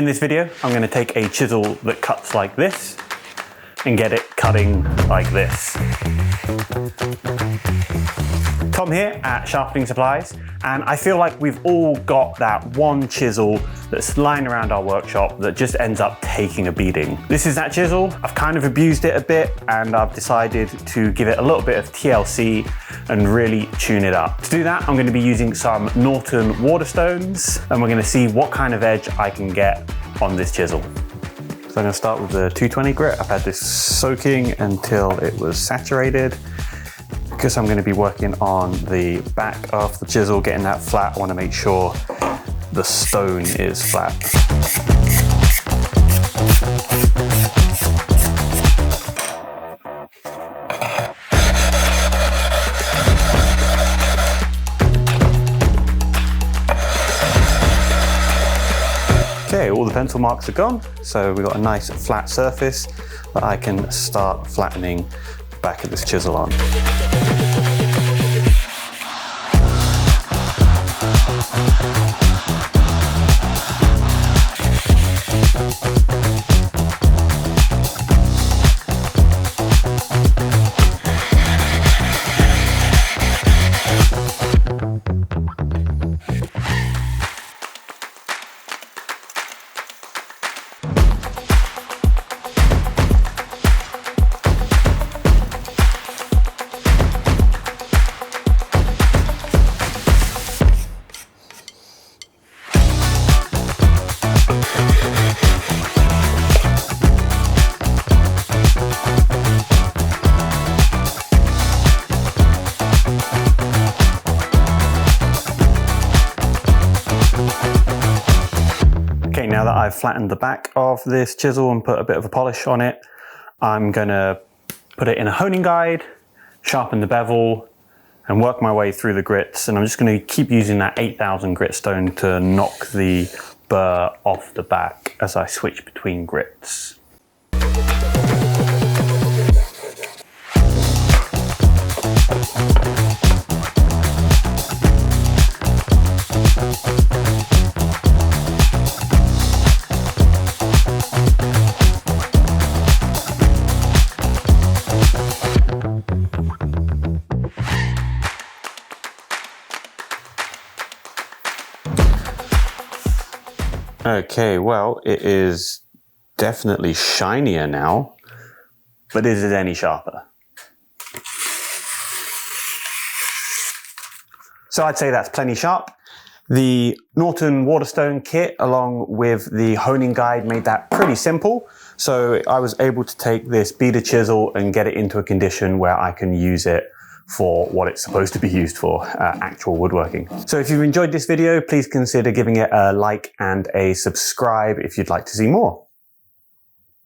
In this video, I'm going to take a chisel that cuts like this and get it cutting like this. Tom here at Sharpening Supplies, and I feel like we've all got that one chisel that's lying around our workshop that just ends up taking a beating. This is that chisel. I've kind of abused it a bit and I've decided to give it a little bit of TLC and really tune it up. To do that, I'm going to be using some Norton Water Stones, and we're going to see what kind of edge I can get on this chisel. So I'm going to start with the 220 grit. I've had this soaking until it was saturated. Because I'm going to be working on the back of the chisel, getting that flat, I want to make sure the stone is flat. Okay, all the pencil marks are gone, so we've got a nice flat surface that I can start flattening the back of this chisel on. Okay, now that I've flattened the back of this chisel and put a bit of a polish on it, I'm gonna put it in a honing guide, sharpen the bevel, and work my way through the grits. And I'm just gonna keep using that 8000 grit stone to knock the burr off the back as I switch between grits. Okay, well, it is definitely shinier now, but is it any sharper? So I'd say that's plenty sharp. The Norton Water Stone Kit, along with the honing guide, made that pretty simple. So I was able to take this beater chisel and get it into a condition where I can use it for what it's supposed to be used for, actual woodworking. So if you've enjoyed this video, please consider giving it a like and a subscribe if you'd like to see more.